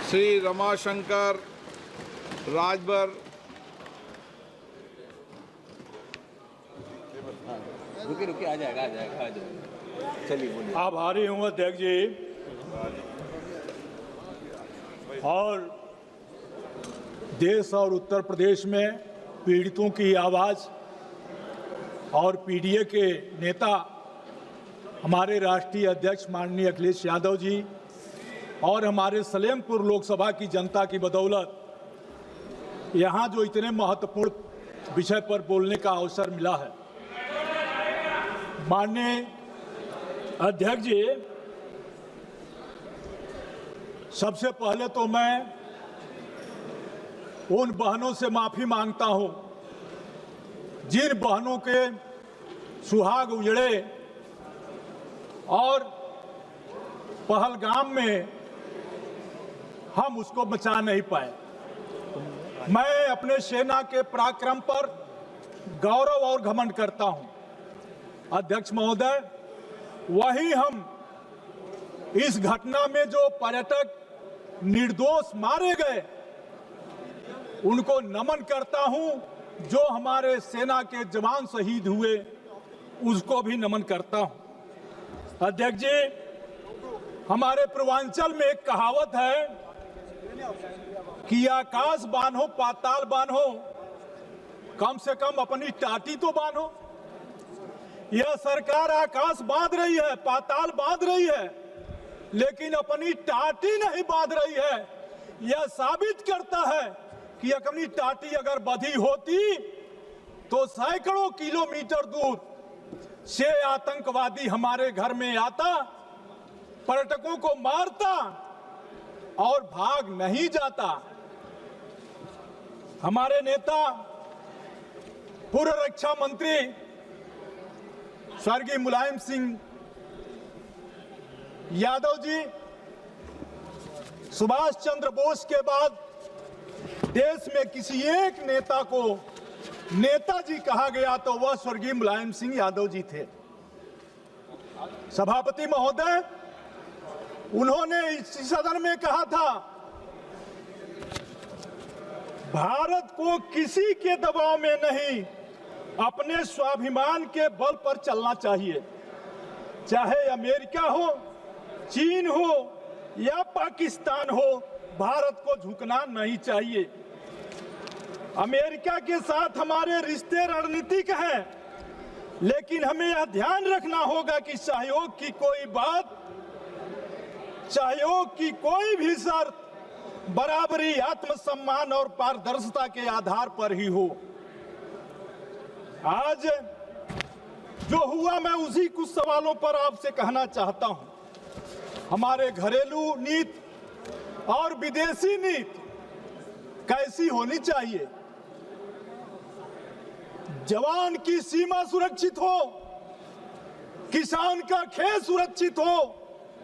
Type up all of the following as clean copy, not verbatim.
श्री रमाशंकर राजभर। रुकिए आ जाएगा। चलिए बोलिए। आभारी हूँ अध्यक्ष जी। और देश और उत्तर प्रदेश में पीड़ितों की आवाज़ और पीडीए के नेता हमारे राष्ट्रीय अध्यक्ष माननीय अखिलेश यादव जी और हमारे सलेमपुर लोकसभा की जनता की बदौलत यहाँ जो इतने महत्वपूर्ण विषय पर बोलने का अवसर मिला है, माननीय अध्यक्ष जी, सबसे पहले तो मैं उन बहनों से माफी मांगता हूं जिन बहनों के सुहाग उजड़े और पहलगाम में हम उसको बचा नहीं पाए। मैं अपने सेना के पराक्रम पर गौरव और घमंड करता हूं। अध्यक्ष महोदय, वहीं हम इस घटना में जो पर्यटक निर्दोष मारे गए उनको नमन करता हूं, जो हमारे सेना के जवान शहीद हुए उसको भी नमन करता हूं। अध्यक्ष जी, हमारे पूर्वांचल में एक कहावत है कि आकाश बांधो पाताल बांधो, कम से कम अपनी टाटी तो बांधो। यह सरकार आकाश बांध रही है, पाताल बांध रही है, लेकिन अपनी टाटी नहीं बांध रही है। यह साबित करता है कि अपनी टाटी अगर बंधी होती तो सैकड़ों किलोमीटर दूर से आतंकवादी हमारे घर में आता, पर्यटकों को मारता और भाग नहीं जाता। हमारे नेता पूर्व रक्षा मंत्री स्वर्गीय मुलायम सिंह यादव जी, सुभाष चंद्र बोस के बाद देश में किसी एक नेता को नेताजी कहा गया तो वह स्वर्गीय मुलायम सिंह यादव जी थे। सभापति महोदय, उन्होंने इस सदन में कहा था, भारत को किसी के दबाव में नहीं, अपने स्वाभिमान के बल पर चलना चाहिए। चाहे अमेरिका हो, चीन हो या पाकिस्तान हो, भारत को झुकना नहीं चाहिए। अमेरिका के साथ हमारे रिश्ते रणनीतिक हैं, लेकिन हमें यह ध्यान रखना होगा कि सहयोग की कोई बात, सहयोग की कोई भी शर्त बराबरी, आत्मसम्मान और पारदर्शिता के आधार पर ही हो। आज जो हुआ, मैं उसी कुछ सवालों पर आपसे कहना चाहता हूं। हमारे घरेलू नीति और विदेशी नीति कैसी होनी चाहिए? जवान की सीमा सुरक्षित हो, किसान का खेत सुरक्षित हो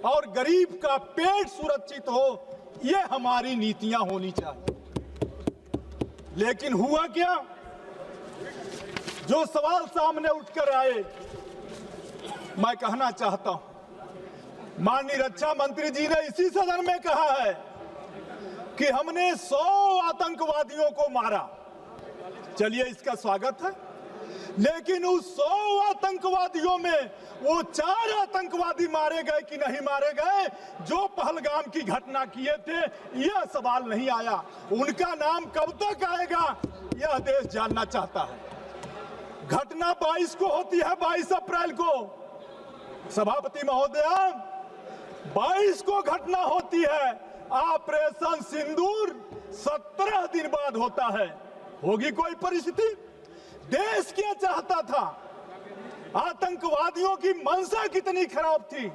और गरीब का पेट सुरक्षित हो, ये हमारी नीतियां होनी चाहिए। लेकिन हुआ क्या? जो सवाल सामने उठकर आए, मैं कहना चाहता हूं, माननीय रक्षा मंत्री जी ने इसी सदन में कहा है कि हमने 100 आतंकवादियों को मारा। चलिए, इसका स्वागत है, लेकिन उस 100 आतंकवादियों में वो 4 आतंकवादी मारे गए कि नहीं मारे गए जो पहलगाम की घटना किए थे, यह सवाल नहीं आया। उनका नाम कब तक आएगा, यह देश जानना चाहता है। घटना 22 को होती है, 22 अप्रैल को। सभापति महोदया, 22 को घटना होती है। ऑपरेशन सिंदूर 17 दिन बाद होता है। होगी कोई परिस्थिति? देश क्या चाहता था? आतंकवादियों की मंशा कितनी खराब थी?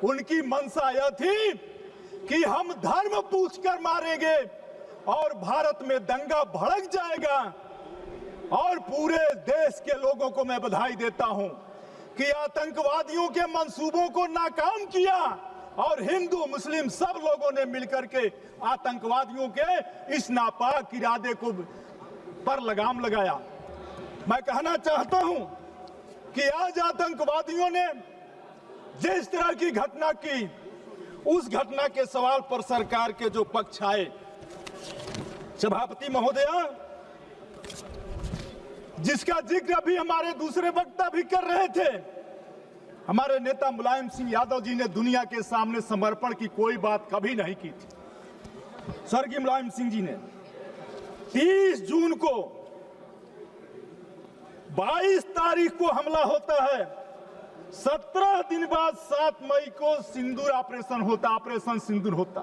उनकी मंशा यह थी कि हम धर्म पूछकर मारेंगे और भारत में दंगा भड़क जाएगा। और पूरे देश के लोगों को मैं बधाई देता हूं कि आतंकवादियों के मंसूबों को नाकाम किया और हिंदू मुस्लिम सब लोगों ने मिलकर के आतंकवादियों के इस नापाक इरादे को पर लगाम लगाया। मैं कहना चाहता हूं कि आज आतंकवादियों ने जिस तरह की घटना की, उस घटना के सवाल पर सरकार के जो पक्ष आए, सभापति महोदया, जिसका जिक्र अभी हमारे दूसरे वक्ता भी कर रहे थे, हमारे नेता मुलायम सिंह यादव जी ने दुनिया के सामने समर्पण की कोई बात कभी नहीं की थी। स्वर्गीय मुलायम सिंह जी ने 30 जून को 22 तारीख को हमला होता है, 17 दिन बाद 7 मई को सिंदूर ऑपरेशन सिंदूर होता।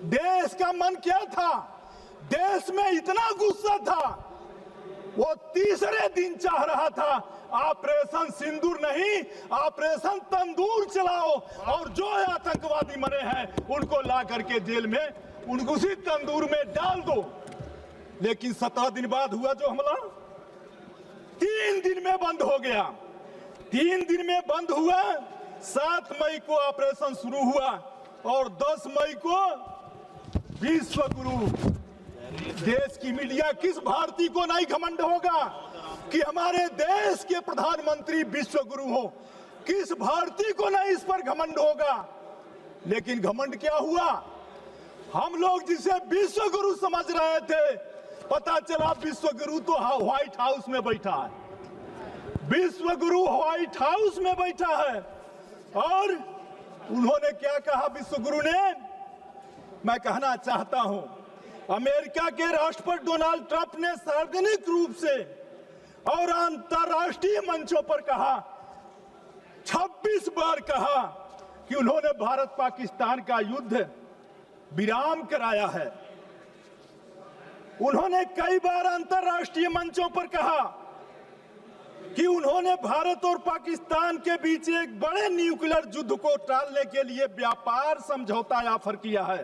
देश का मन क्या था? देश में इतना गुस्सा था, वो तीसरे दिन चाह रहा था ऑपरेशन सिंदूर नहीं, ऑपरेशन तंदूर चलाओ और जो आतंकवादी मरे हैं उनको ला करके जेल में उनको उसी तंदूर में डाल दो। लेकिन 17 दिन बाद हुआ जो हमला, 3 दिन में बंद हो गया। 3 दिन में बंद हुआ, 7 मई को ऑपरेशन शुरू हुआ और 10 मई को विश्व गुरु। देश की मीडिया किस भारतीय को नहीं घमंड होगा कि हमारे देश के प्रधानमंत्री विश्व गुरु हो? किस भारतीय को नहीं इस पर घमंड होगा? लेकिन घमंड क्या हुआ? हम लोग जिसे विश्व गुरु समझ रहे थे, पता चला विश्व गुरु तो व्हाइट हाउस में बैठा है। विश्व गुरु व्हाइट हाउस में बैठा है। और उन्होंने क्या कहा विश्व गुरु ने? मैं कहना चाहता हूं, अमेरिका के राष्ट्रपति डोनाल्ड ट्रंप ने सार्वजनिक रूप से और अंतरराष्ट्रीय मंचों पर कहा, 26 बार कहा कि उन्होंने भारत पाकिस्तान का युद्ध विराम कराया है। उन्होंने कई बार अंतरराष्ट्रीय मंचों पर कहा कि उन्होंने भारत और पाकिस्तान के बीच एक बड़े न्यूक्लियर युद्ध को टालने के लिए व्यापार समझौता ऑफर किया है।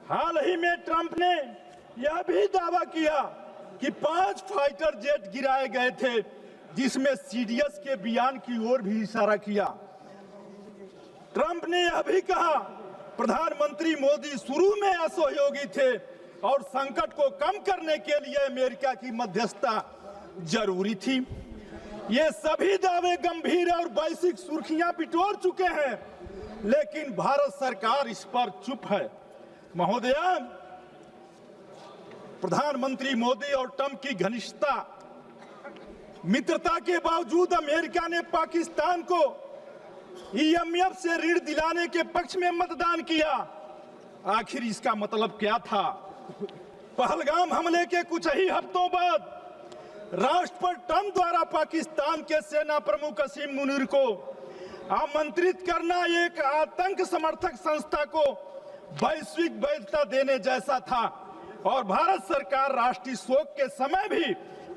हाल ही में ट्रंप ने यह भी दावा किया कि 5 फाइटर जेट गिराए गए थे, जिसमें सीडीएस के बयान की ओर भी इशारा किया। ट्रंप ने यह भी कहा प्रधानमंत्री मोदी शुरू में असहयोगी थे और संकट को कम करने के लिए अमेरिका की मध्यस्थता जरूरी थी। ये सभी दावे गंभीर और वैश्विक सुर्खियां बिटोर चुके हैं, लेकिन भारत सरकार इस पर चुप है। महोदया, प्रधानमंत्री मोदी और ट्रंप की घनिष्ठता मित्रता के बावजूद अमेरिका ने पाकिस्तान को IMF से ऋण दिलाने के पक्ष में मतदान किया। आखिर इसका मतलब क्या था? पहलगाम हमले के कुछ ही हफ्तों बाद राष्ट्रपति ट्रंप द्वारा पाकिस्तान के सेना प्रमुख असीम मुनीर को आमंत्रित करना एक आतंक समर्थक संस्था को वैश्विक वैधता देने जैसा था और भारत सरकार राष्ट्रीय शोक के समय भी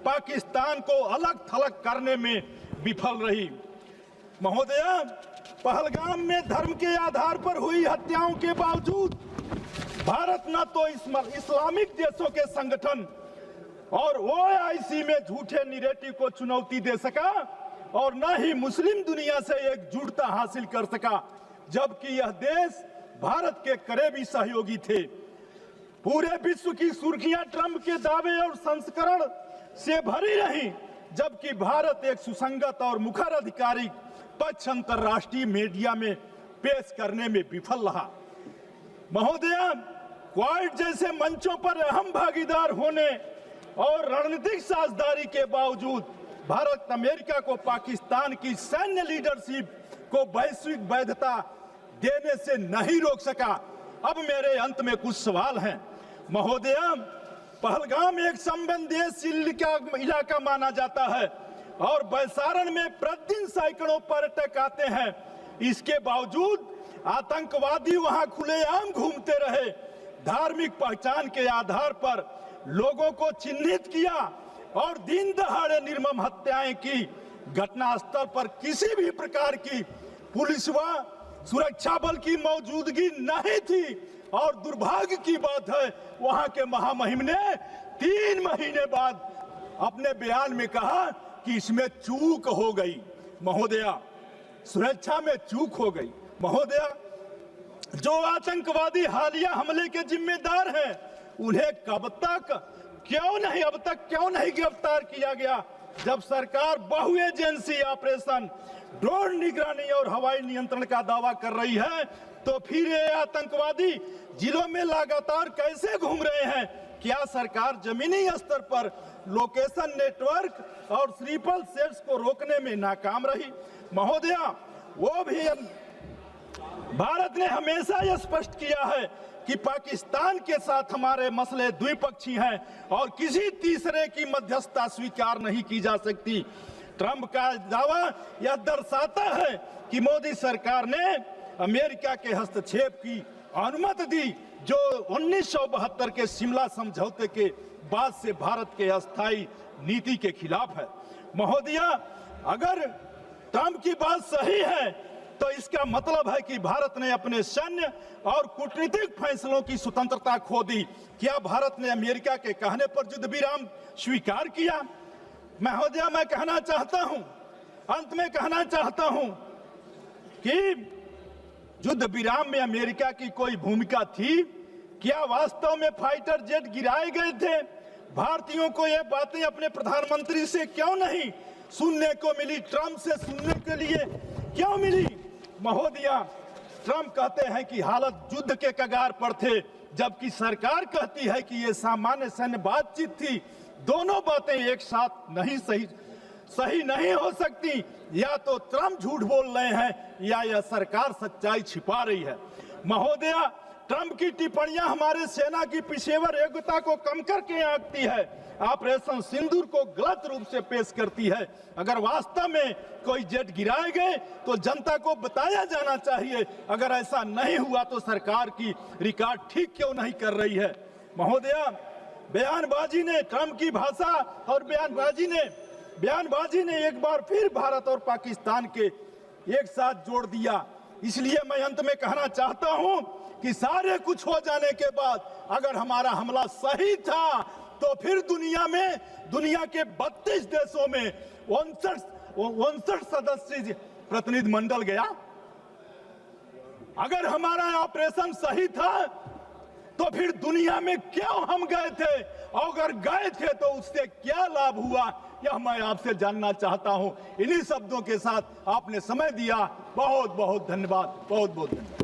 पाकिस्तान को अलग थलग करने में विफल रही। महोदया, पहलगाम में धर्म के आधार पर हुई हत्याओं के बावजूद भारत न तो इस्लामिक देशों के संगठन और OIC में झूठे निरेटिव को चुनौती दे सका और न ही मुस्लिम दुनिया से एकजुटता हासिल कर सका, जबकि यह देश भारत के करीबी सहयोगी थे। पूरे विश्व की सुर्खियां ट्रंप के दावे और संस्करण से भरी रही, जबकि भारत एक सुसंगत और मुखर आधिकारिक पक्ष अंतरराष्ट्रीय मीडिया में पेश करने में विफल रहा। महोदया, क्वाड जैसे मंचों पर अहम भागीदार होने और रणनीतिक साझेदारी के बावजूद भारत अमेरिका को पाकिस्तान की सैन्य लीडरशिप को वैश्विक वैधता देने से नहीं रोक सका। अब मेरे अंत में कुछ सवाल हैं। महोदया, पहलगाम एक संवेदनशील इलाका माना जाता है और बैसारण में प्रतिदिन सैकड़ों पर्यटक आते हैं। इसके बावजूद आतंकवादी वहां खुलेआम घूमते रहे, धार्मिक पहचान के आधार पर लोगों को चिन्हित किया और दिन दहाड़े निर्मम हत्याएं की। घटनास्थल पर किसी भी प्रकार की पुलिस व सुरक्षा बल की मौजूदगी नहीं थी और दुर्भाग्य की बात है वहां के महामहिम ने 3 महीने बाद अपने बयान में कहा कि इसमें चूक हो गई। महोदया, सुरक्षा में चूक हो गई। महोदया, जो आतंकवादी हालिया हमले के जिम्मेदार हैं उन्हें अब तक क्यों नहीं गिरफ्तार किया गया? जब सरकार बहु एजेंसी ऑपरेशन, ड्रोन निगरानी और हवाई नियंत्रण का दावा कर रही है, तो फिर ये आतंकवादी जिलों में लगातार कैसे घूम रहे हैं? क्या सरकार जमीनी स्तर पर लोकेशन नेटवर्क और स्लीपर सेल्स को रोकने में नाकाम रही? महोदय, वो भी भारत ने हमेशा यह स्पष्ट किया है कि पाकिस्तान के साथ हमारे मसले द्विपक्षीय हैं और किसी तीसरे की मध्यस्थता स्वीकार नहीं की जा सकती। ट्रंप का दावा यह दर्शाता है कि मोदी सरकार ने अमेरिका के हस्तक्षेप की अनुमति दी, जो 1972 के शिमला समझौते के बाद से भारत के अस्थायी नीति के खिलाफ है। महोदय, अगर ट्रंप की बात सही है तो इसका मतलब है कि भारत ने अपने सैन्य और कूटनीतिक फैसलों की स्वतंत्रता खो दी। क्या भारत ने अमेरिका के कहने पर युद्ध विराम स्वीकार किया? महोदय, मैं कहना चाहता हूं, अंत में कहना चाहता हूं कि युद्ध विराम में अमेरिका की कोई भूमिका थी? क्या वास्तव में फाइटर जेट गिराए गए थे? भारतीयों को ये बातें अपने प्रधानमंत्री से क्यों नहीं सुनने को मिली? ट्रंप से सुनने के लिए क्यों मिली? महोदय, ट्रंप कहते हैं कि हालत युद्ध के कगार पर थे, जबकि सरकार कहती है कि ये सामान्य सैन्य बातचीत थी। दोनों बातें एक साथ नहीं सही नहीं हो सकती। या तो ट्रंप झूठ बोल रहे हैं या यह सरकार सच्चाई छिपा रही है। महोदय, ट्रंप की टिप्पणियां हमारे सेना की पेशेवर योग्यता को कम करके आंकती है, ऑपरेशन सिंदूर को गलत रूप से पेश करती है। अगर वास्तव में कोई जेट गिराए गए तो जनता को बताया जाना चाहिए। अगर ऐसा नहीं हुआ तो सरकार की रिकॉर्ड ठीक क्यों नहीं कर रही है? महोदय, बयानबाजी ने, ट्रंप की भाषा और बयानबाजी ने एक बार फिर भारत और पाकिस्तान के एक साथ जोड़ दिया। इसलिए मैं अंत में कहना चाहता हूं कि सारे कुछ हो जाने के बाद अगर हमारा हमला सही था तो फिर दुनिया के 32 देशों में 59 सदस्य प्रतिनिधिमंडल गया। अगर हमारा ऑपरेशन सही था तो फिर दुनिया में क्यों हम गए थे? और अगर गए थे तो उससे क्या लाभ हुआ, यह मैं आपसे जानना चाहता हूं। इन्हीं शब्दों के साथ आपने समय दिया। बहुत बहुत धन्यवाद, बहुत बहुत धन्यवाद।